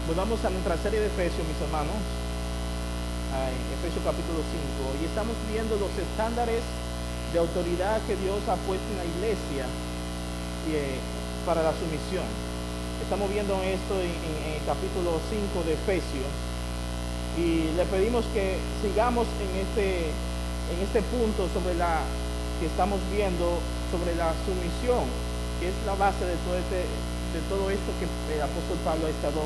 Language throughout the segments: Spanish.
Volvamos a nuestra serie de Efesios, mis hermanos, Efesios capítulo 5, y estamos viendo los estándares de autoridad que Dios ha puesto en la iglesia para la sumisión. Estamos viendo esto en el capítulo 5 de Efesios, y le pedimos que sigamos en este punto sobre que estamos viendo sobre la sumisión, que es la base de todo esto que el apóstol Pablo ha estado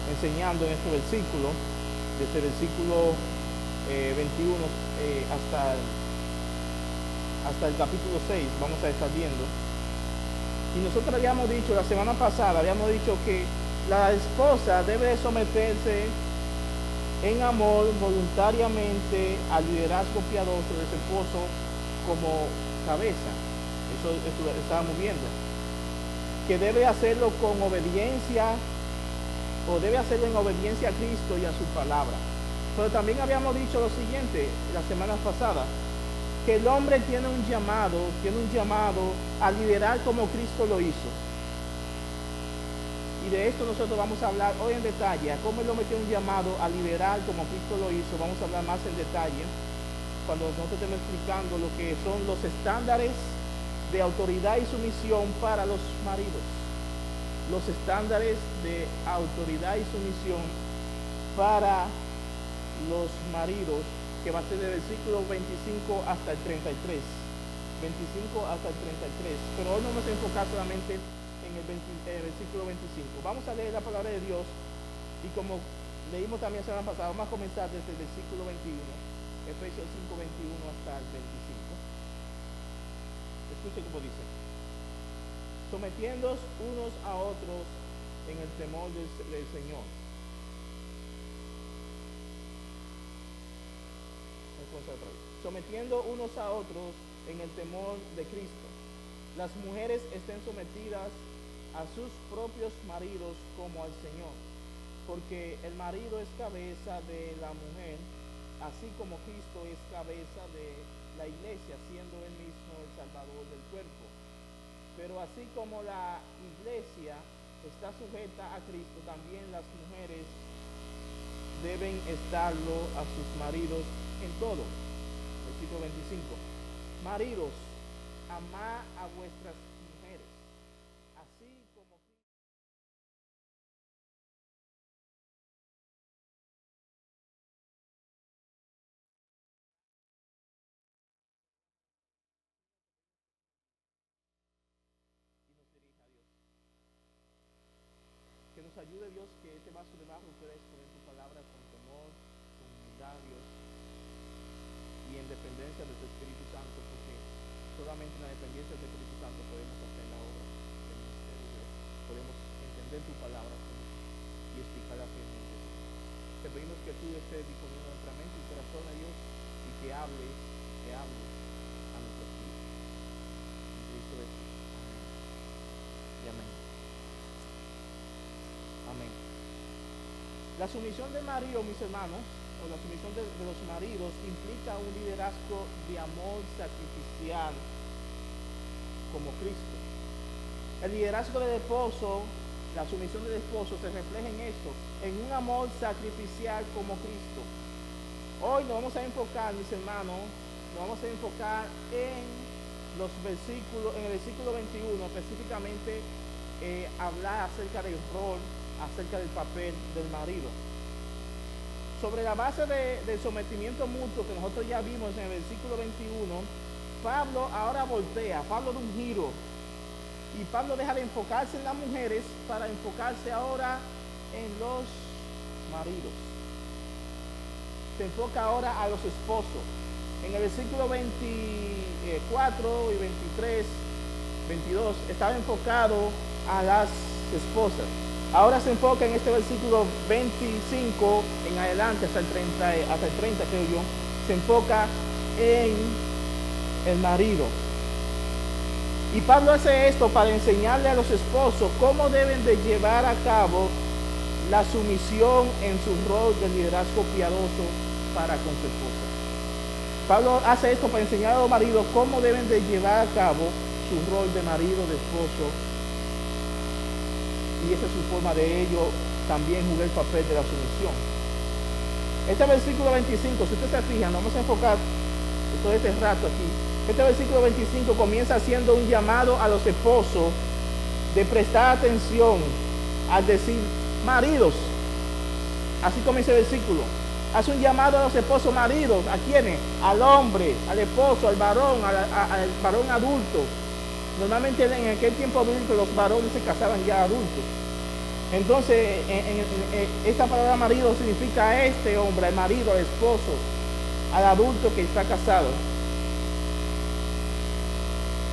enseñando en este versículo, desde el versículo 21 hasta el capítulo 6, vamos a estar viendo. Y nosotros habíamos dicho, la semana pasada, que la esposa debe someterse en amor voluntariamente al liderazgo piadoso de su esposo como cabeza. Eso estábamos viendo. Que debe hacerlo con obediencia, o debe hacerlo en obediencia a Cristo y a su palabra. Pero también habíamos dicho lo siguiente la semana pasada, que el hombre tiene un llamado a liderar como Cristo lo hizo. Y de esto nosotros vamos a hablar hoy en detalle, a cómo el hombre tiene un llamado a liderar como Cristo lo hizo. Vamos a hablar más en detalle cuando nosotros estemos explicando lo que son los estándares de autoridad y sumisión para los maridos. Los estándares de autoridad y sumisión para los maridos, que va a ser del versículo 25 hasta el 33. 25 hasta el 33. Pero hoy no vamos a enfocar solamente en el versículo 25. Vamos a leer la palabra de Dios, y como leímos también la semana pasada, vamos a comenzar desde el versículo 21, Efesios 5, 21 hasta el 25. Escuchen cómo dice: sometiéndoos unos a otros en el temor del Señor. Sometiendo unos a otros en el temor de Cristo. Las mujeres estén sometidas a sus propios maridos como al Señor, porque el marido es cabeza de la mujer, así como Cristo es cabeza de la iglesia, siendo él mismo el Salvador del cuerpo. Pero así como la iglesia está sujeta a Cristo, también las mujeres deben estarlo a sus maridos en todo. Versículo 25. Maridos, amad a vuestras mujeres, así como Cristo. Y nos dirija a Dios. Que nos ayude Dios, que este vaso de barro pueda exponer tu palabra con temor, con humildad, Dios, y en dependencia de tu Espíritu Santo, porque solamente en la dependencia del Espíritu Santo podemos hacer la obra del ministerio, Dios. Podemos entender tu palabra y explicarla fielmente. Te pedimos que tú estés disponiendo nuestra mente y corazón a Dios, y que hables a nuestro espíritu. En Cristo Jesús. Amén. Y amén. Amén. La sumisión del marido, mis hermanos, o la sumisión de los maridos, implica un liderazgo de amor sacrificial como Cristo. El liderazgo del esposo, la sumisión del esposo, se refleja en esto, en un amor sacrificial como Cristo. Hoy nos vamos a enfocar, mis hermanos, en los versículos, en el versículo 21, específicamente hablar acerca del rol, acerca del papel del marido. Sobre la base del sometimiento mutuo que nosotros ya vimos en el versículo 21, Pablo ahora voltea, Pablo da un giro, y Pablo deja de enfocarse en las mujeres para enfocarse ahora en los maridos. Se enfoca ahora a los esposos. En el versículo 24 y 23, 22, estaba enfocado a las esposas. Ahora se enfoca en este versículo 25 en adelante hasta el 30 creo yo. Se enfoca en el marido. Y Pablo hace esto para enseñarle a los esposos cómo deben de llevar a cabo la sumisión en su rol de liderazgo piadoso para con su esposa. Pablo hace esto para enseñar a los maridos cómo deben de llevar a cabo su rol de marido, de esposo, y y esa es su forma de ello también jugar el papel de la sumisión. Este versículo 25, si ustedes se fijan, vamos a enfocar todo este rato aquí. Este versículo 25 comienza haciendo un llamado a los esposos de prestar atención al decir maridos. Así comienza el versículo. Hace un llamado a los esposos maridos. ¿A quiénes? Al hombre, al esposo, al varón, al varón adulto. Normalmente en aquel tiempo bíblico los varones se casaban ya adultos. Entonces, esta palabra marido significa a este hombre, al marido, al esposo, al adulto que está casado.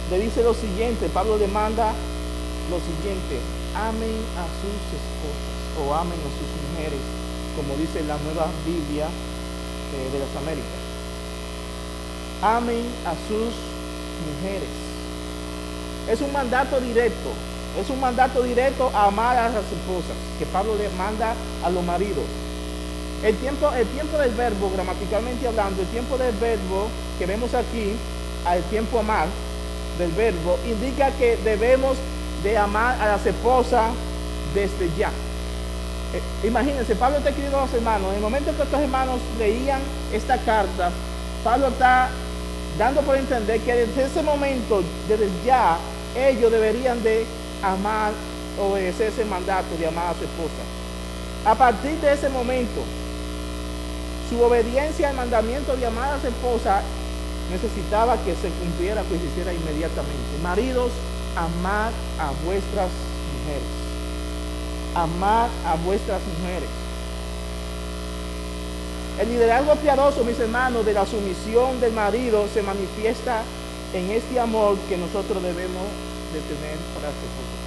Le dice lo siguiente, Pablo le manda lo siguiente: amen a sus esposas o amen a sus mujeres, como dice la Nueva Biblia de las Américas. Amen a sus mujeres. Es un mandato directo. Es un mandato directo a amar a las esposas, que Pablo le manda a los maridos. El tiempo del verbo, gramaticalmente hablando, el tiempo del verbo que vemos aquí, al tiempo amar, del verbo, indica que debemos de amar a las esposas desde ya. Imagínense, Pablo está escribiendo a los hermanos. En el momento que estos hermanos leían esta carta, Pablo está dando por entender que desde ese momento, desde ya, ellos deberían de amar, obedecer ese mandato de amar a su esposa. A partir de ese momento, su obediencia al mandamiento de amar a su esposa necesitaba que se cumpliera, que se hiciera inmediatamente. Maridos, amad a vuestras mujeres. Amad a vuestras mujeres. El liderazgo piadoso, mis hermanos, de la sumisión del marido se manifiesta en este amor que nosotros debemos de tener para las esposas.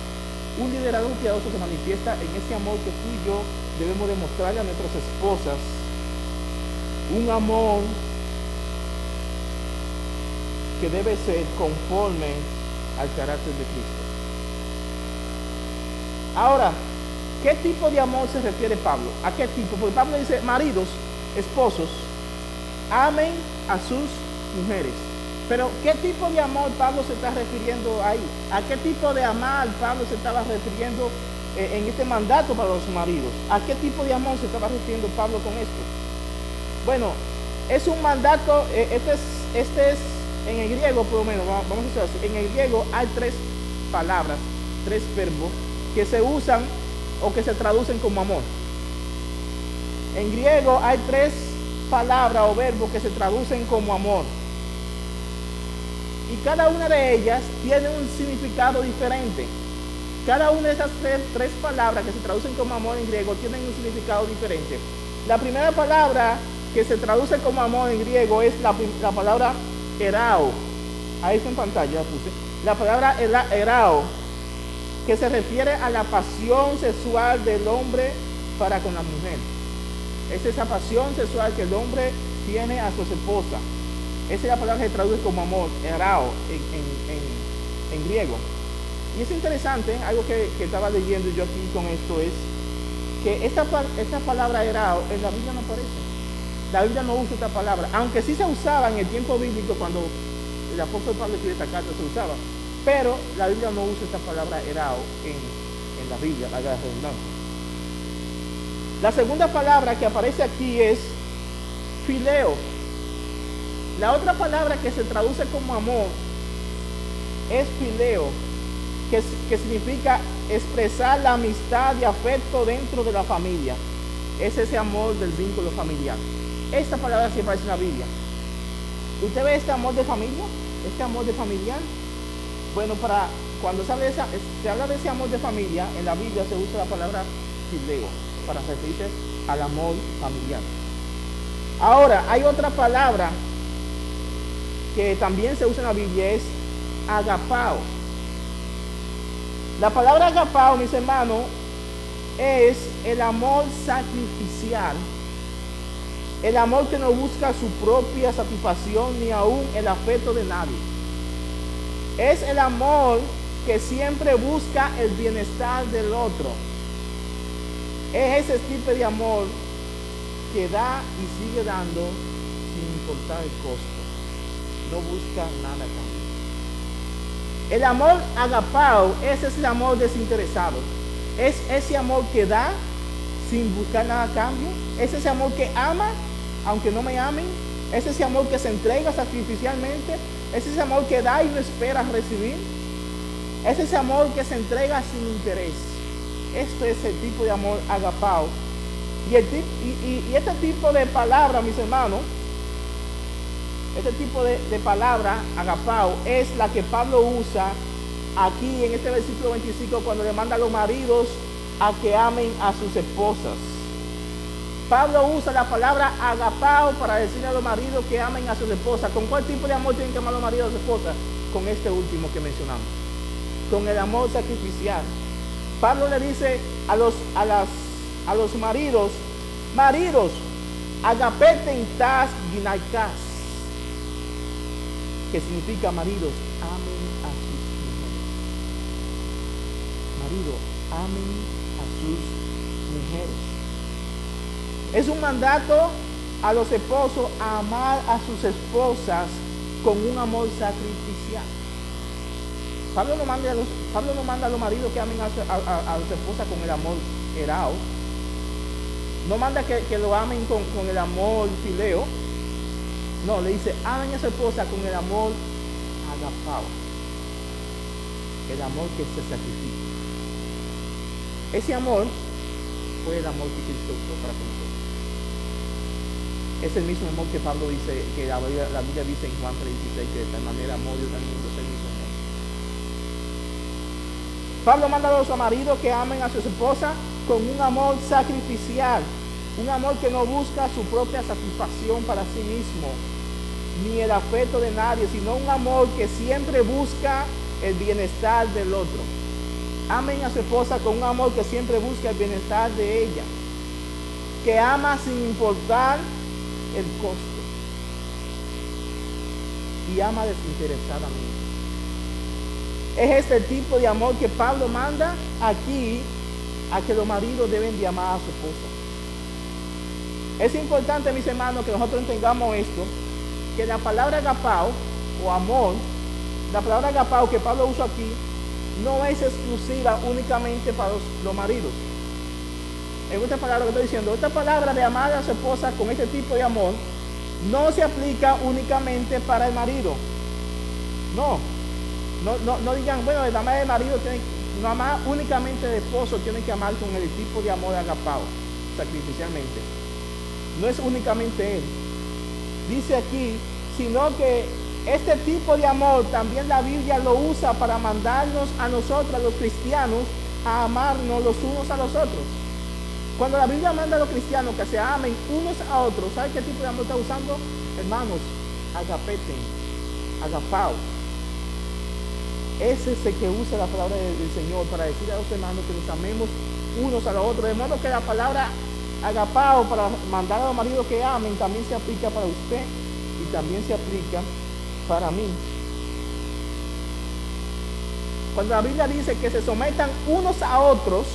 Un liderazgo piadoso se manifiesta en ese amor que tú y yo debemos demostrarle a nuestras esposas. Un amor que debe ser conforme al carácter de Cristo. Ahora, ¿qué tipo de amor se refiere Pablo? ¿A qué tipo? Porque Pablo dice, maridos, esposos, amen a sus mujeres. Pero, ¿qué tipo de amor Pablo se está refiriendo ahí? ¿A qué tipo de amar Pablo se estaba refiriendo en este mandato para los maridos? ¿A qué tipo de amor se estaba refiriendo Pablo con esto? Bueno, es un mandato, este es en el griego, por lo menos, vamos a decir así, en el griego hay tres palabras, tres verbos que se usan o que se traducen como amor. En griego hay tres palabras o verbos que se traducen como amor. Y cada una de ellas tiene un significado diferente. Cada una de esas tres palabras que se traducen como amor en griego tienen un significado diferente. La primera palabra que se traduce como amor en griego es la palabra erao. Ahí está en pantalla, la puse. La palabra erao, que se refiere a la pasión sexual del hombre para con la mujer. Es esa pasión sexual que el hombre tiene a su esposa. Esa es la palabra que se traduce como amor, erao, en griego. Y es interesante, algo que estaba leyendo yo aquí con esto es que esta palabra erao en la Biblia no aparece. La Biblia no usa esta palabra, aunque sí se usaba en el tiempo bíblico cuando el apóstol Pablo escribe esta carta, se usaba. Pero la Biblia no usa esta palabra erao en la Biblia, la redundancia. La segunda palabra que aparece aquí es fileo. La otra palabra que se traduce como amor es fileo, que significa expresar la amistad y afecto dentro de la familia. Es ese amor del vínculo familiar. Esta palabra sí aparece en la Biblia. ¿Usted ve este amor de familia? ¿Este amor de familiar? Bueno, cuando se habla de ese amor de familia, en la Biblia se usa la palabra fileo para referirse al amor familiar. Ahora, hay otra palabra que también se usa en la Biblia, es agapao. La palabra agapao, mis hermanos, es el amor sacrificial, el amor que no busca su propia satisfacción ni aún el afecto de nadie. Es el amor que siempre busca el bienestar del otro. Es ese tipo de amor que da y sigue dando sin importar el costo. No busca nada a cambio. El amor agapao, ese es el amor desinteresado. Es ese amor que da sin buscar nada a cambio. Es ese amor que ama aunque no me amen. Es ese amor que se entrega sacrificialmente. Es ese amor que da y no espera recibir. Es ese amor que se entrega sin interés. Esto es el tipo de amor agapao. Y este tipo de palabra, mis hermanos, este tipo de palabra agapao es la que Pablo usa aquí en este versículo 25 cuando le manda a los maridos a que amen a sus esposas. Pablo usa la palabra agapao para decirle a los maridos que amen a sus esposas. ¿Con cuál tipo de amor tienen que amar los maridos a sus esposas? Con este último que mencionamos, con el amor sacrificial. Pablo le dice a los maridos, agapeten tas ginaikas, que significa maridos, amen a sus mujeres. Maridos, amen a sus mujeres. Es un mandato a los esposos a amar a sus esposas con un amor sacrificial. Pablo no manda a los maridos que amen a sus esposas con el amor erao. No manda que lo amen con el amor fileo. No, le dice, amen a su esposa con el amor agapao. El amor que se sacrifica. Ese amor fue el amor que Cristo usó para con nosotros. Es el mismo amor que Pablo dice, que la Biblia dice en Juan 3:16, que de tal manera amó Dios al mundo, es el mismo amor. Pablo manda a los maridos que amen a sus esposas con un amor sacrificial, un amor que no busca su propia satisfacción para sí mismo, ni el afecto de nadie, sino un amor que siempre busca el bienestar del otro. Amen a su esposa con un amor que siempre busca el bienestar de ella, que ama sin importar el costo y ama desinteresadamente. Es este tipo de amor que Pablo manda aquí a que los maridos deben de amar a su esposa. Es importante, mis hermanos, que nosotros entendamos esto, que la palabra agapao o amor, la palabra agapao que Pablo usa aquí, no es exclusiva únicamente para los maridos. En esta palabra que estoy diciendo, esta palabra de amar a su esposa con este tipo de amor no se aplica únicamente para el marido. No digan, bueno, el amar del marido no amar únicamente el esposo tiene que amar con el tipo de amor agapao, sacrificialmente. No es únicamente él. Dice aquí, sino que este tipo de amor también la Biblia lo usa para mandarnos a nosotros, los cristianos, a amarnos los unos a los otros. Cuando la Biblia manda a los cristianos que se amen unos a otros, ¿sabe qué tipo de amor está usando? Hermanos, agapeten, agapao. Ese es el que usa la palabra del Señor para decir a los hermanos que nos amemos unos a los otros. De modo que la palabra agapao para mandar a los maridos que amen también se aplica para usted y también se aplica para mí. Cuando la Biblia dice que se sometan unos a otros,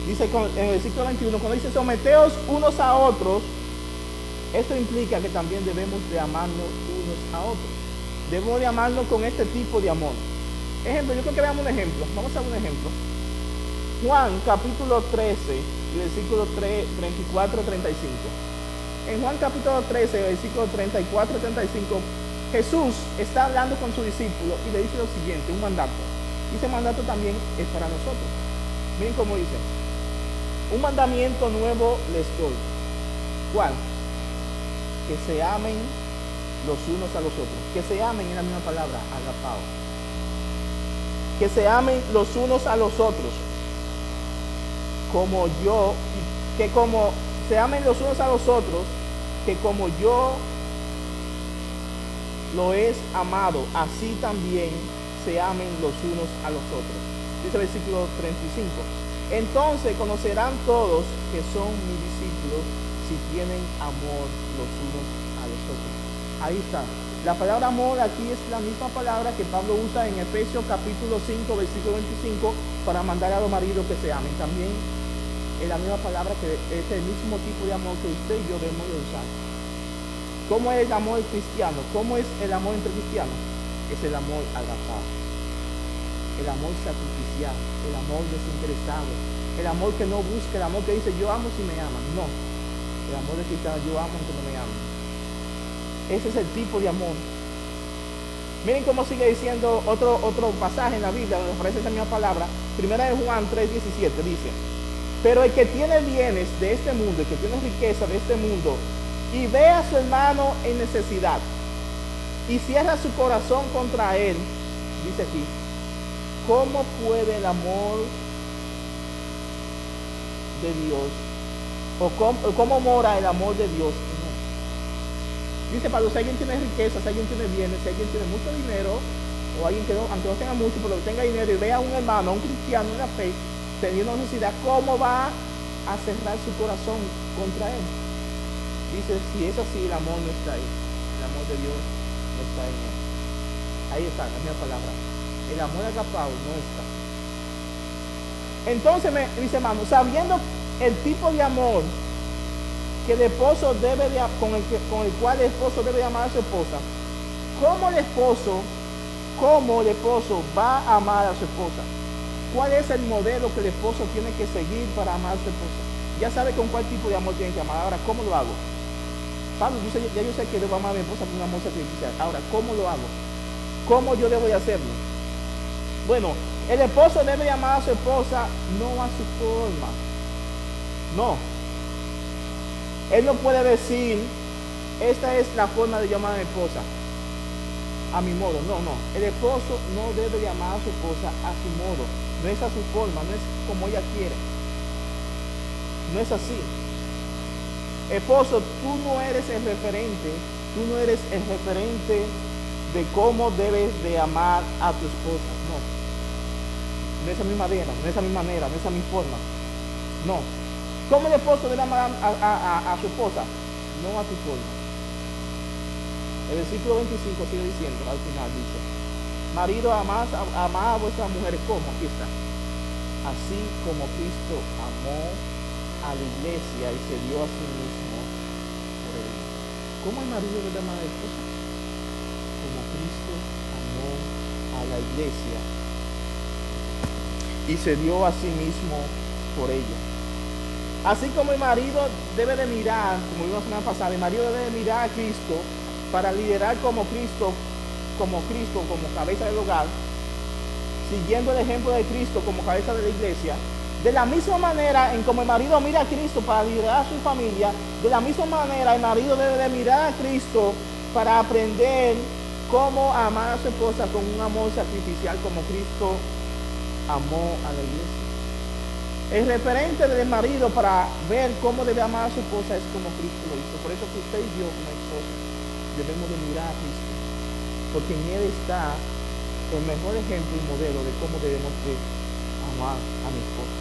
dice en el versículo 21, cuando dice someteos unos a otros, esto implica que también debemos de amarnos unos a otros. Debemos de amarnos con este tipo de amor. Ejemplo, yo creo que veamos un ejemplo. Vamos a ver un ejemplo. Juan capítulo 13, versículo 34 35. En Juan capítulo 13, versículo 34 35, Jesús está hablando con su discípulo y le dice lo siguiente, un mandato. Y ese mandato también es para nosotros. Miren cómo dice. Un mandamiento nuevo les doy. ¿Cuál? Que se amen los unos a los otros. Que se amen es la misma palabra, agapao. Que se amen los unos a los otros. Como yo, que como se amen los unos a los otros, que como yo lo he amado, así también se amen los unos a los otros. Dice el versículo 35. Entonces conocerán todos que son mis discípulos si tienen amor los unos a los otros. Ahí está. La palabra amor aquí es la misma palabra que Pablo usa en Efesios capítulo 5, versículo 25 para mandar a los maridos que se amen. También es la misma palabra que es el mismo tipo de amor que usted y yo debemos de usar. ¿Cómo es el amor cristiano? ¿Cómo es el amor entre cristianos? Es el amor agapao. el amor sacrificial, el amor desinteresado, el amor que no busca, el amor que dice yo amo si me aman. No, el amor de cristiano, yo amo aunque no me amen. Ese es el tipo de amor. Miren cómo sigue diciendo otro pasaje en la Biblia donde aparece esa misma palabra. Primera de Juan 3:17 dice: pero el que tiene bienes de este mundo, el que tiene riqueza de este mundo, y ve a su hermano en necesidad, y cierra su corazón contra él, dice aquí, ¿cómo puede el amor de Dios, o cómo mora el amor de Dios en él? Dice Pablo, si alguien tiene riqueza, si alguien tiene bienes, si alguien tiene mucho dinero, o alguien que no, aunque no tenga mucho, pero tenga dinero, y ve a un hermano, a un cristiano en la fe, teniendo necesidad, ¿cómo va a cerrar su corazón contra él? Dice, si es así, el amor no está ahí. El amor de Dios no está en él. Ahí está, la misma palabra. El amor agapao no está. Entonces me dice, hermano, sabiendo el tipo de amor que el esposo debe de, con el cual el esposo debe de amar a su esposa, ¿cómo el esposo va a amar a su esposa? ¿Cuál es el modelo que el esposo tiene que seguir para amar a su esposa? Ya sabe con cuál tipo de amor tiene que amar. Ahora, ¿cómo lo hago? Pablo, yo sé que debo amar a mi esposa con un amor sacrificial. Ahora, ¿cómo lo hago? ¿Cómo yo debo de hacerlo? Bueno, el esposo debe de amar a su esposa no a su forma. No. Él no puede decir, esta es la forma de llamar a mi esposa, a mi modo. No. El esposo no debe de amar a su esposa a su modo. No es a su forma, no es como ella quiere. No es así. Esposo, tú no eres el referente de cómo debes de amar a tu esposa. No. No es a mi manera, no es a mi manera, no es a mi forma. No. ¿Cómo el esposo debe amar a su esposa? No a tu forma. El versículo 25 sigue diciendo, al final dice, marido, amad a vuestras mujeres. ¿Cómo? Aquí está. Así como Cristo amó a la iglesia y se dio a sí mismo por ella. ¿Cómo el marido debe amar a la esposa? Como Cristo amó a la iglesia y se dio a sí mismo por ella. Así como el marido debe de mirar, como vimos la semana pasada, el marido debe de mirar a Cristo para liderar como Cristo, como cabeza del hogar, siguiendo el ejemplo de Cristo como cabeza de la iglesia. De la misma manera en como el marido mira a Cristo para liderar a su familia, de la misma manera el marido debe de mirar a Cristo para aprender cómo amar a su esposa con un amor sacrificial como Cristo amó a la iglesia. El referente del marido para ver cómo debe amar a su esposa es como Cristo lo hizo. Por eso que usted y yo como esposa debemos de mirar a Cristo, porque en él está el mejor ejemplo y modelo de cómo debemos de amar a mi esposa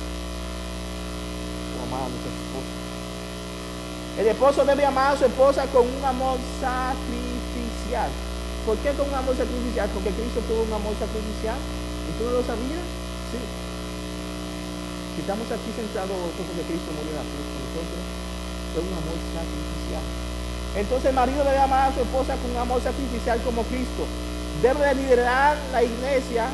o amar a nuestra esposa. El esposo debe amar a su esposa con un amor sacrificial. ¿Por qué con un amor sacrificial? Porque Cristo tuvo un amor sacrificial. ¿Y tú lo sabías? Sí. Si estamos aquí sentados porque Cristo murió en la cruz por nosotros, fue un amor sacrificial. Entonces el marido debe amar a su esposa con un amor sacrificial como Cristo. Debe de liderar la iglesia,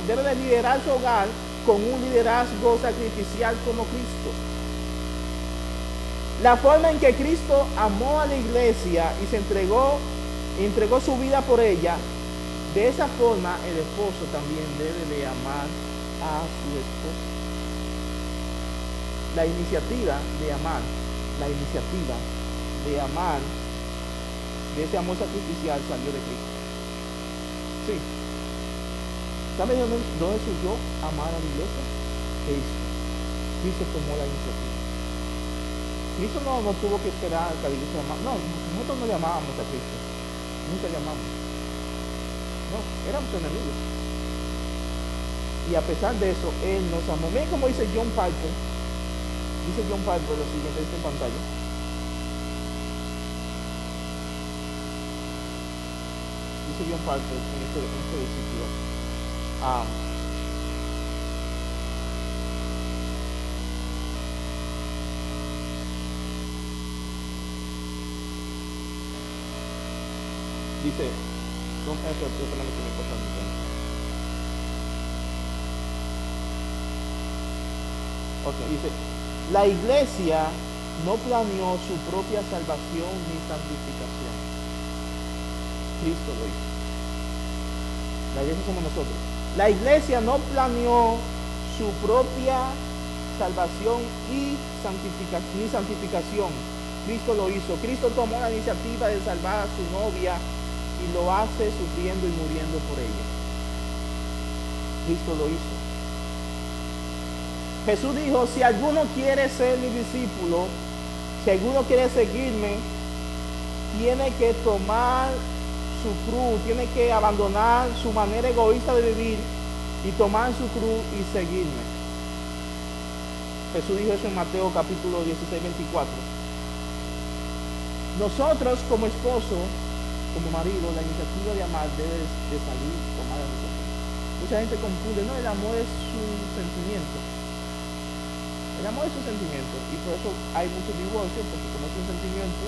debe de liderar su hogar con un liderazgo sacrificial como Cristo. La forma en que Cristo amó a la iglesia y se entregó su vida por ella, de esa forma el esposo también debe de amar a su esposa. La iniciativa de amar, de ese amor sacrificial salió de Cristo. Sí. ¿Sabe dónde surgió amar a la iglesia? Cristo tomó la iniciativa. Cristo no tuvo que esperar que la iglesia amara. No, nosotros no le amábamos a Cristo. Nunca le amamos. No, éramos enemigos. Y a pesar de eso, Él nos amó. Miren cómo dice John Piper. Dice John Piper lo siguiente, está en pantalla. Dice John Piper en este versículo. Dice, Ok, dice, la iglesia no planeó su propia salvación ni santificación. Cristo lo hizo. La iglesia somos nosotros. La iglesia no planeó su propia salvación y santificación. Cristo lo hizo. Cristo tomó la iniciativa de salvar a su novia y lo hace sufriendo y muriendo por ella. Cristo lo hizo. Jesús dijo, si alguno quiere ser mi discípulo, si alguno quiere seguirme, tiene que tomar su cruz, tiene que abandonar su manera egoísta de vivir y tomar su cruz y seguirme. Jesús dijo eso en Mateo capítulo 16, 24. Nosotros como esposo, como marido, la iniciativa de amar debe de salir tomada de nosotros. Mucha gente confunde, no, el amor es un sentimiento. El amor es un sentimiento y por eso hay muchos divorcios, porque como es un sentimiento,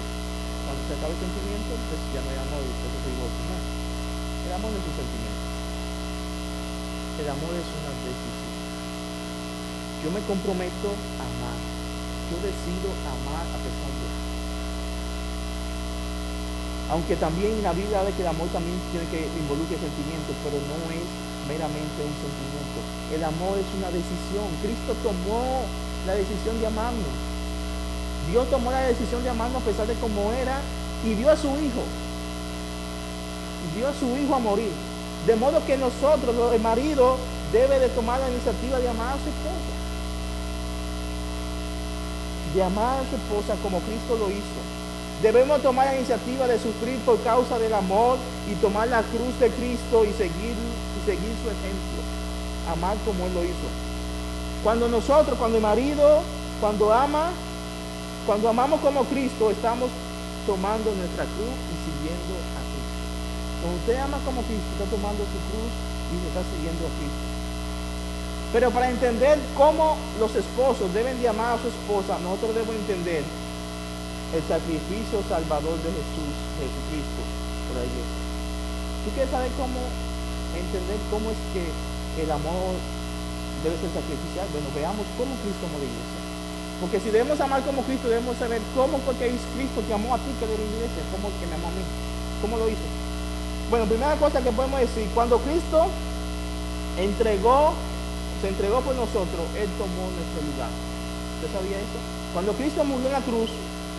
cuando se acaba el sentimiento, pues ya no hay amor y después se divorcia. No. El amor no es un sentimiento. El amor es una decisión. Yo me comprometo a amar. Yo decido amar a pesar de eso. Aunque también en la Biblia habla que el amor también tiene que involucrar sentimientos, pero no es meramente un sentimiento. El amor es una decisión. Cristo tomó la decisión de amarnos. Dios tomó la decisión de amarnos a pesar de cómo era y dio a su hijo. Dio a su hijo a morir. De modo que nosotros, el marido, debe de tomar la iniciativa de amar a su esposa. De amar a su esposa como Cristo lo hizo. Debemos tomar la iniciativa de sufrir por causa del amor y tomar la cruz de Cristo y seguir su ejemplo. Amar como Él lo hizo. Cuando el marido, cuando amamos como Cristo, estamos tomando nuestra cruz y siguiendo a Cristo. Cuando usted ama como Cristo, está tomando su cruz y se está siguiendo a Cristo. Pero para entender cómo los esposos deben de amar a su esposa, nosotros debemos entender el sacrificio salvador de Jesucristo por la iglesia. ¿Tú quieres saber entender cómo es que el amor debe ser sacrificial? Bueno, veamos cómo Cristo amó a la iglesia. Porque si debemos amar como Cristo, debemos saber cómo fue que es Cristo que amó a ti, que eres la iglesia, cómo que me amó a mí, cómo lo hizo. Bueno, primera cosa que podemos decir, cuando Cristo se entregó por nosotros, Él tomó nuestro lugar. ¿Usted sabía eso? Cuando Cristo murió en la cruz,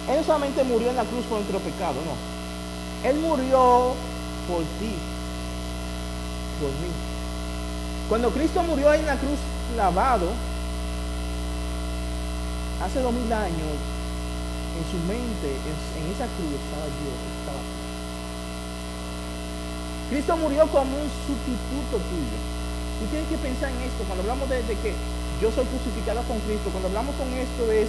Él no solamente murió en la cruz por nuestro pecado, no. Él murió por ti, por mí. Cuando Cristo murió en la cruz clavado, hace 2000 años, en su mente, en esa cruz estaba yo, estaba tú. Cristo murió como un sustituto tuyo. Tú tienes que pensar en esto. Cuando hablamos de que yo soy crucificado con Cristo, cuando hablamos con esto es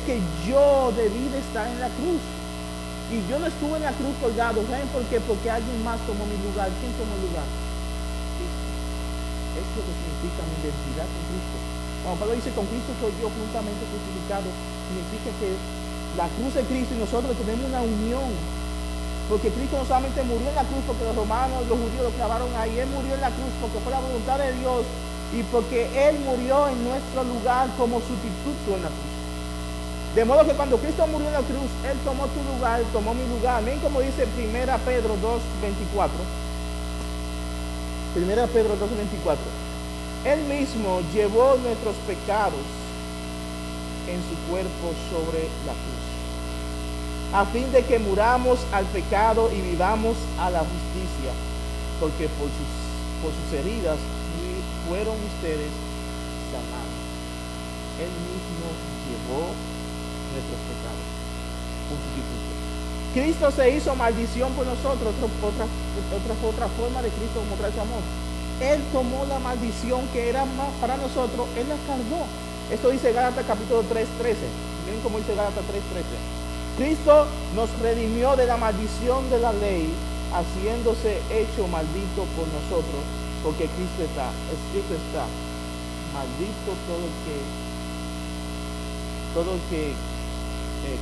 que yo debí de estar en la cruz. Y yo no estuve en la cruz colgado. ¿Saben por qué? Porque alguien más tomó mi lugar. ¿Quién tomó el lugar? Cristo. Esto es lo que significa mi identidad con Cristo. Cuando Pablo dice con Cristo soy yo juntamente crucificado, significa que la cruz de Cristo y nosotros tenemos una unión. Porque Cristo no solamente murió en la cruz porque los romanos, los judíos lo clavaron ahí. Él murió en la cruz porque fue la voluntad de Dios y porque Él murió en nuestro lugar como sustituto en la cruz. De modo que cuando Cristo murió en la cruz, Él tomó tu lugar, tomó mi lugar. Amén, como dice 1 Pedro 2:24. 1 Pedro 2:24. Él mismo llevó nuestros pecados en su cuerpo sobre la cruz, a fin de que muramos al pecado y vivamos a la justicia, porque por sus heridas fueron ustedes sanados. Él mismo llevó nuestros pecados. Un sustituto. Cristo se hizo maldición por nosotros. Otra forma de Cristo mostrar su amor. Él tomó la maldición que era más para nosotros, Él la cargó. Esto dice Gálatas capítulo 3:13. Miren cómo dice Gálatas 3:13. Cristo nos redimió de la maldición de la ley, haciéndose hecho maldito por nosotros, porque escrito está, maldito todo el que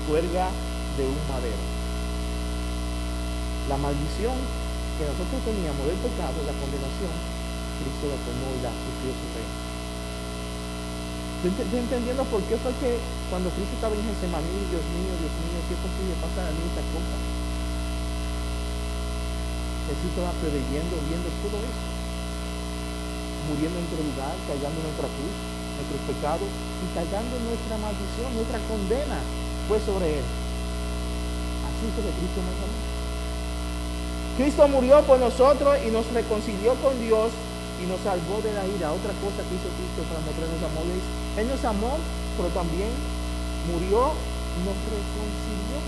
cuelga de un madero. La maldición que nosotros teníamos del pecado, la condenación, Cristo la tomó y la sufrió su reino. Estoy entendiendo por qué fue que cuando Cristo estaba en Getsemaní, Dios mío, ¿qué fue que le pasa a mí esta cosa? Jesús estaba preveyendo, viendo todo eso, muriendo en nuestro lugar, cargando nuestra cruz, nuestros pecados y cargando nuestra maldición, nuestra condena fue sobre él. Así fue que Cristo nos amó. Cristo murió por nosotros y nos reconcilió con Dios y nos salvó de la ira. Otra cosa que hizo Cristo para mostrarnos amor es, Él nos amó, pero también murió y nos reconcilió.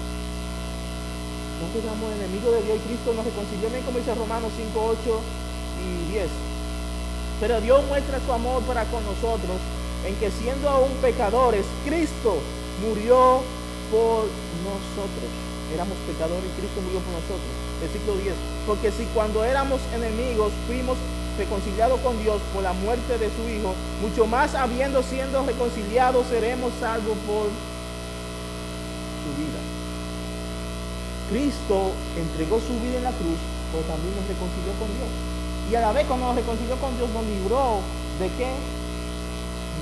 Nosotros éramos enemigos de Dios y Cristo nos reconcilió, bien como dice Romanos 5, 8 y 10. Pero Dios muestra su amor para con nosotros en que siendo aún pecadores, Cristo murió por nosotros. Éramos pecadores y Cristo murió por nosotros. Versículo 10. Porque si cuando éramos enemigos fuimos reconciliados con Dios por la muerte de su Hijo, mucho más habiendo sido reconciliados seremos salvos por su vida. Cristo entregó su vida en la cruz, pero también nos reconcilió con Dios. Y a la vez cuando nos reconcilió con Dios, nos libró ¿de qué?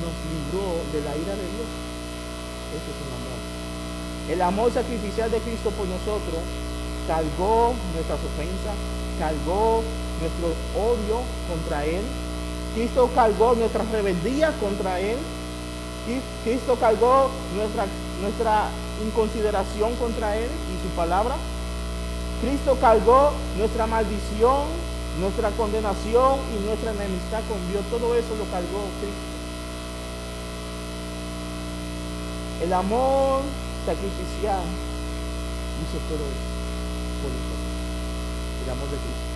Nos libró de la ira de Dios. Eso es un amor. El amor sacrificial de Cristo por nosotros cargó nuestras ofensas, cargó nuestro odio contra Él. Cristo cargó nuestra rebeldía contra Él. Cristo cargó nuestra inconsideración contra Él y su palabra. Cristo cargó nuestra maldición, nuestra condenación y nuestra enemistad con Dios. Todo eso lo cargó Cristo. El amor sacrificial hizo todo eso por nosotros. El amor de Cristo.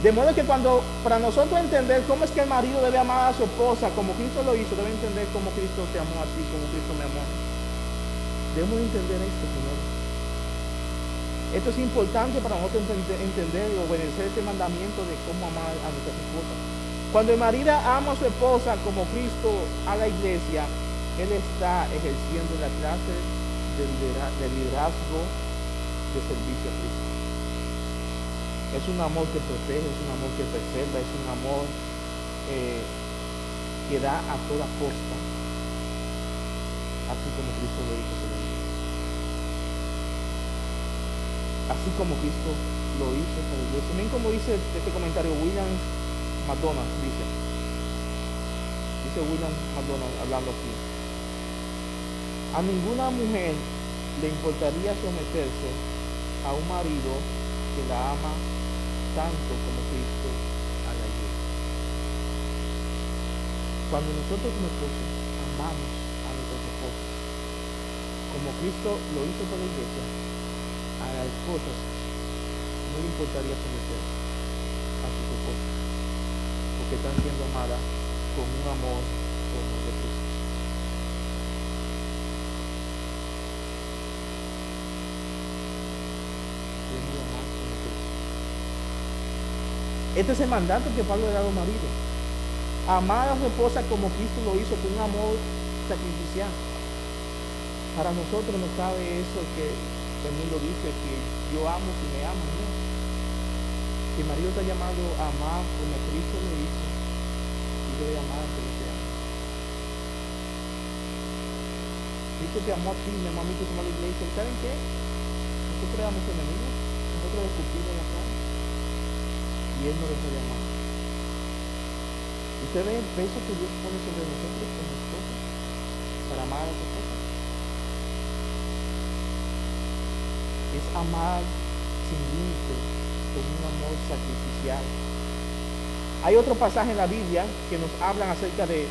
De modo que para nosotros entender cómo es que el marido debe amar a su esposa como Cristo lo hizo, debe entender cómo Cristo te amó a ti, como Cristo me amó. Debemos entender esto primero. Esto es importante para nosotros entender y obedecer este mandamiento de cómo amar a nuestras esposas. Cuando el marido ama a su esposa como Cristo a la iglesia, él está ejerciendo la clase de liderazgo de servicio a Cristo. Es un amor que protege, es un amor que preserva, es un amor que da a toda costa, así como Cristo lo hizo. Así como Cristo lo hizo para la iglesia. También como dice este comentario, William McDonald dice William McDonald hablando aquí. A ninguna mujer le importaría someterse a un marido que la ama tanto como Cristo a la iglesia. Cuando nosotros como esposos amamos a nuestros esposos como Cristo lo hizo por la iglesia, a las esposas no le importaría someterse a sus esposos, porque están siendo amadas con un amor como el de Cristo. Este es el mandato que Pablo le da a los maridos. Amar a su esposa como Cristo lo hizo, con un amor sacrificial. Para nosotros no cabe eso que el mundo dice, que yo amo si me aman, ¿no? El marido está llamado a amar como Cristo lo hizo, y debe amar a quien te ama. Cristo te amó a ti, me amó a mí, que somos la iglesia. ¿Saben qué? Nosotros éramos enemigos, nosotros le escupimos la cara, y Él no dejó de amar. ¿Usted ve el peso que Dios pone sobre nosotros como esposos para amar a su esposa? Es amar sin límite, con un amor sacrificial. Hay otro pasaje en la Biblia que nos hablan acerca de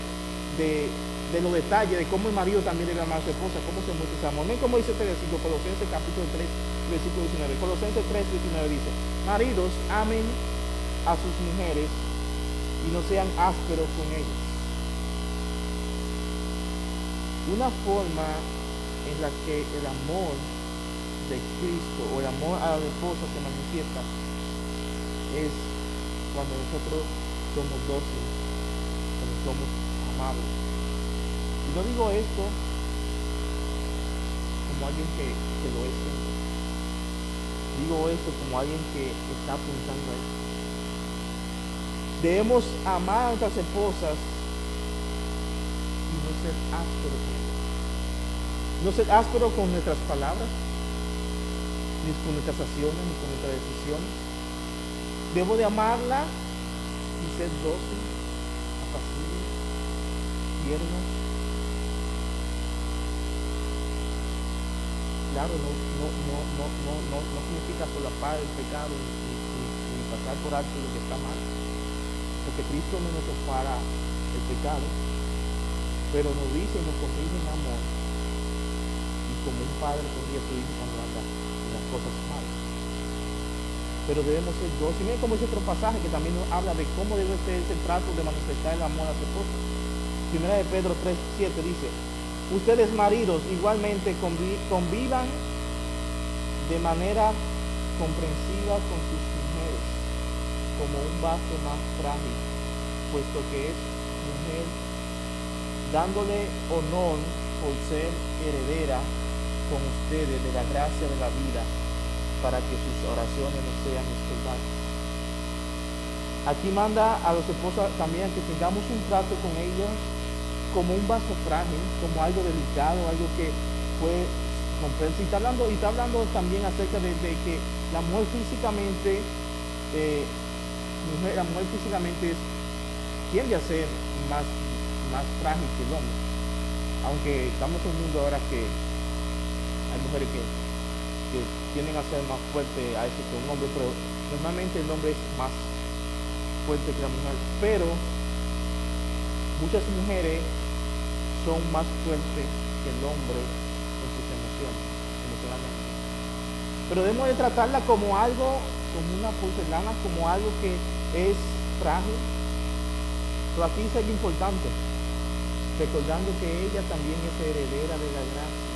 los detalles de cómo el marido también debe amar a su esposa, cómo se muestra ese amor. Miren cómo dice este versículo, Colosenses capítulo 3, versículo 19. Colosenses 3, 19 dice: maridos, amen a sus mujeres y no sean ásperos con ellas. Una forma en la que el amor de Cristo o el amor a la esposa se manifiesta es cuando nosotros somos dóciles, cuando somos amables. Y no digo esto como alguien que lo es siempre. Digo esto como alguien que está apuntando a esto. Debemos amar a nuestras esposas y no ser áspero con ella. No ser áspero con nuestras palabras, ni con nuestras acciones, ni con nuestras decisiones. Debo de amarla y ser dócil, apacible, tierno. Claro, no significa solapar el pecado ni pasar por alto lo que está mal, porque Cristo no nos compara el pecado, pero nos dice y nos corrige en amor, y como un padre corrige a su hijo cuando anda en las cosas malas. Pero debemos ser dóciles. Miren cómo dice otro pasaje que también nos habla de cómo debe ser ese trato de manifestar el amor a su esposa. Primera de Pedro 3:7 dice: ustedes maridos igualmente convivan de manera comprensiva con sus mujeres, como un vaso más frágil, puesto que es mujer, dándole honor por ser heredera con ustedes de la gracia de la vida, para que sus oraciones no sean estorbadas. Aquí manda a los esposos también que tengamos un trato con ellos como un vaso frágil, como algo delicado, algo que puede romperse. Y está hablando también acerca de que la mujer físicamente, tiende a ser más frágil que el hombre. Aunque estamos en un mundo ahora que hay mujeres que tienden a ser más fuertes a eso que un hombre, pero normalmente el hombre es más fuerte que la mujer. Pero muchas mujeres son más fuertes que el hombre en sus emociones, emocionalmente. Pero debemos de tratarla como algo, como una porcelana, como algo que es frágil. Pero aquí es algo importante, recordando que ella también es heredera de la gracia.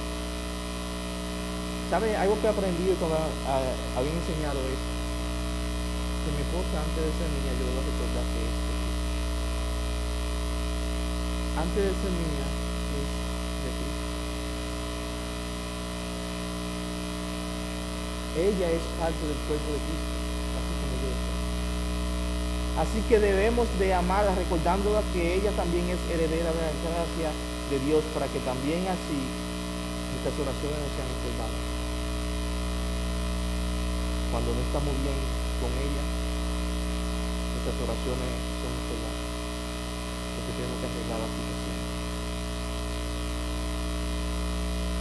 ¿Sabe? Algo que he aprendido cuando había enseñado es que mi esposa, antes de ser niña, yo debo recordar que es de Cristo. Antes de ser niña, es de Cristo. Ella es parte del cuerpo de Cristo, así como yo soy. Así que debemos de amarla, recordándola que ella también es heredera de la gracia de Dios, para que también así nuestras oraciones no sean estorbadas. Cuando no estamos bien con ella, nuestras oraciones son estorbadas, porque tenemos que arreglar la situación.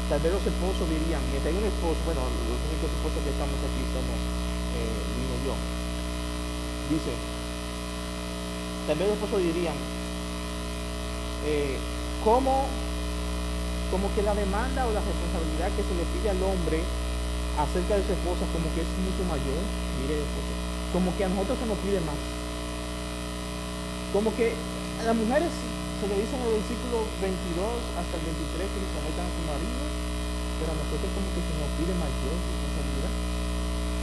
Tal vez los esposos dirían, mientras hay un esposo, bueno, los únicos esposos que estamos aquí somos Lino y yo. Dice, tal vez los esposos dirían, como que la demanda o la responsabilidad que se le pide al hombre acerca de su esposa como que es mucho mayor, mire, como que a nosotros se nos pide más. Como que a las mujeres se le dice en el versículo 22 hasta el 23 que se sometan a su marido, pero a nosotros como que se nos pide mayor responsabilidad,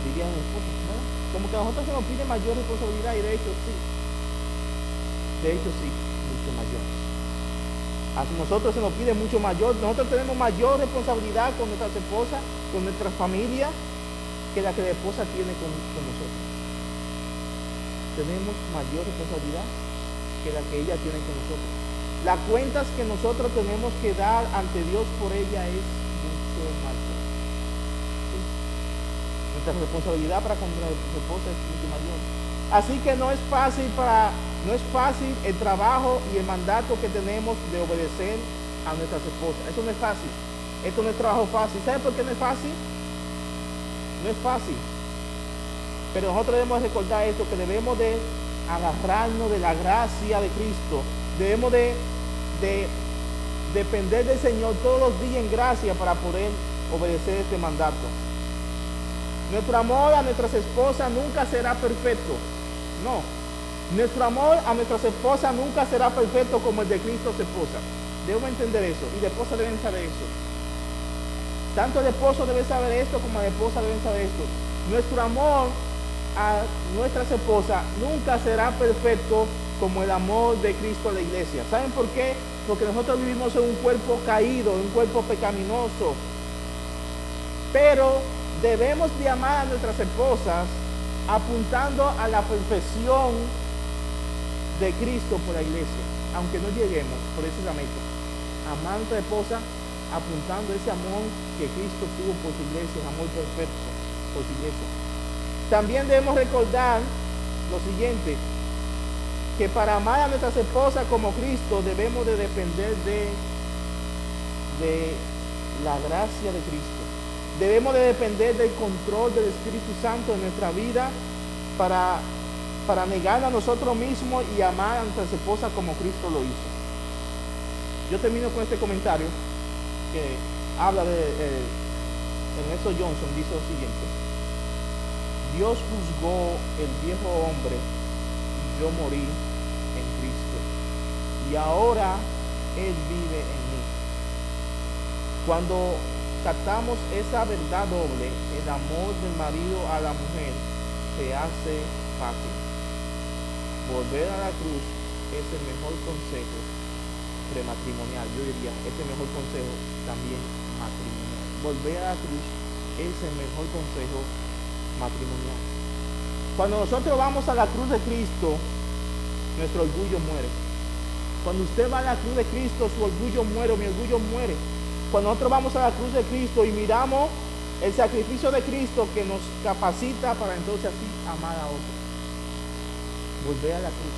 dirían los esposos, ¿verdad? Como que a nosotros se nos pide mayor responsabilidad, y de hecho sí, mucho mayor. A nosotros se nos pide mucho mayor. Nosotros tenemos mayor responsabilidad con nuestras esposas, con nuestra familia, que la que la esposa tiene con nosotros. Tenemos mayor responsabilidad que la que ella tiene con nosotros. Las cuentas que nosotros tenemos que dar ante Dios por ella es mucho mayor. ¿Sí? Nuestra responsabilidad para con nuestra esposa es mucho mayor. Así que no es fácil el trabajo y el mandato que tenemos de obedecer a nuestras esposas. Eso no es fácil. Esto no es trabajo fácil. ¿Sabe por qué no es fácil? No es fácil. Pero nosotros debemos recordar esto, que debemos de agarrarnos de la gracia de Cristo. Debemos de depender del Señor todos los días en gracia para poder obedecer este mandato. Nuestro amor a nuestras esposas nunca será perfecto. No. Nuestro amor a nuestras esposas nunca será perfecto como el de Cristo a su esposa. Debemos entender eso, y la esposa deben saber eso. Tanto el esposo debe saber esto como la esposa deben saber esto. Nuestro amor a nuestras esposas nunca será perfecto como el amor de Cristo a la iglesia. ¿Saben por qué? Porque nosotros vivimos en un cuerpo caído, en un cuerpo pecaminoso. Pero debemos de amar a nuestras esposas apuntando a la perfección de Cristo por la iglesia, aunque no lleguemos por ese lamento. amar a nuestra esposa apuntando ese amor que Cristo tuvo por su iglesia, el amor perfecto por su iglesia. También debemos recordar lo siguiente, que para amar a nuestras esposas como Cristo debemos de depender de la gracia de Cristo. Debemos de depender del control del Espíritu Santo en nuestra vida para negar a nosotros mismos y amar a nuestras esposas como Cristo lo hizo. Yo termino con este comentario que habla de Ernesto Johnson. Dice lo siguiente: Dios juzgó el viejo hombre y yo morí en Cristo, y ahora Él vive en mí. Cuando captamos esa verdad doble, el amor del marido a la mujer se hace fácil. Volver a la cruz es el mejor consejo prematrimonial. Yo diría, es el mejor consejo también matrimonial. Volver a la cruz es el mejor consejo matrimonial. Cuando nosotros vamos a la cruz de Cristo, nuestro orgullo muere. Cuando usted va a la cruz de Cristo, su orgullo muere, mi orgullo muere. Cuando nosotros vamos a la cruz de Cristo y miramos el sacrificio de Cristo que nos capacita para entonces así amar a otros. Volver a la cruz.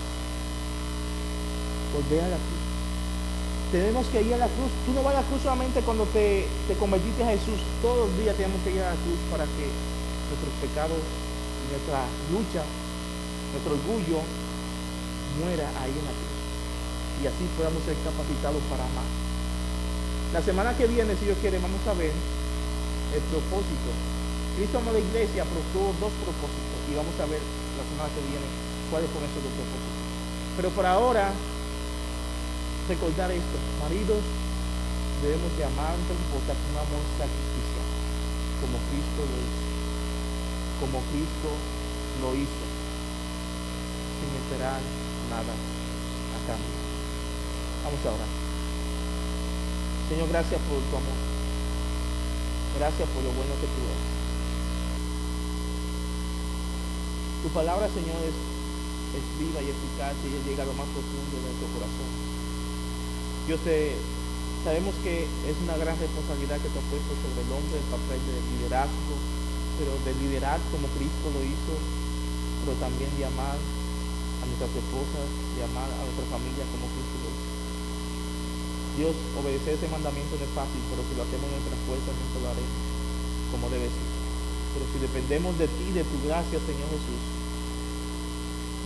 Volver a la cruz. Tenemos que ir a la cruz. Tú no vas a la cruz solamente cuando te convertiste a Jesús. Todos los días tenemos que ir a la cruz para que nuestros pecados, nuestra lucha, nuestro orgullo muera ahí en la cruz. Y así podamos ser capacitados para amar. La semana que viene, si Dios quiere, vamos a ver el propósito. Cristo amó a la iglesia, pero tuvo dos propósitos. Y vamos a ver la semana que viene cuáles son esos dos propósitos. Pero por ahora, recordar esto: maridos, debemos de amar a nuestra esposa con un amor sacrificial, como Cristo lo hizo. Como Cristo lo hizo, sin esperar nada a cambio. Vamos a orar. Señor, gracias por tu amor. Gracias por lo bueno que tú eres. Tu palabra, Señor, es viva y eficaz y ella llega a lo más profundo de nuestro corazón. Dios, sabemos que es una gran responsabilidad que tú has puesto sobre el hombre, el papel de liderazgo, pero de liderar como Cristo lo hizo, pero también de amar a nuestras esposas, de amar a nuestra familia como Cristo lo hizo. Dios, obedecer ese mandamiento no es fácil, pero si lo hacemos en nuestras fuerzas, nunca lo haremos como debe ser. Pero si dependemos de ti, de tu gracia, Señor Jesús,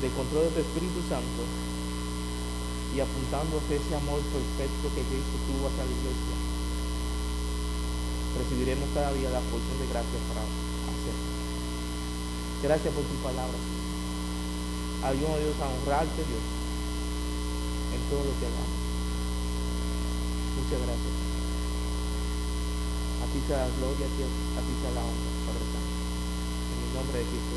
del control de tu Espíritu Santo, y apuntando hacia ese amor perfecto que Cristo tuvo hacia la iglesia, recibiremos cada día la porción de gracia para hacerlo. Gracias por tu palabra. Ayúdanos, Dios, a honrarte, Dios, en todo lo que hagamos. Muchas gracias. A ti sea la gloria, a ti sea la honra, Padre Santo. En el nombre de Cristo.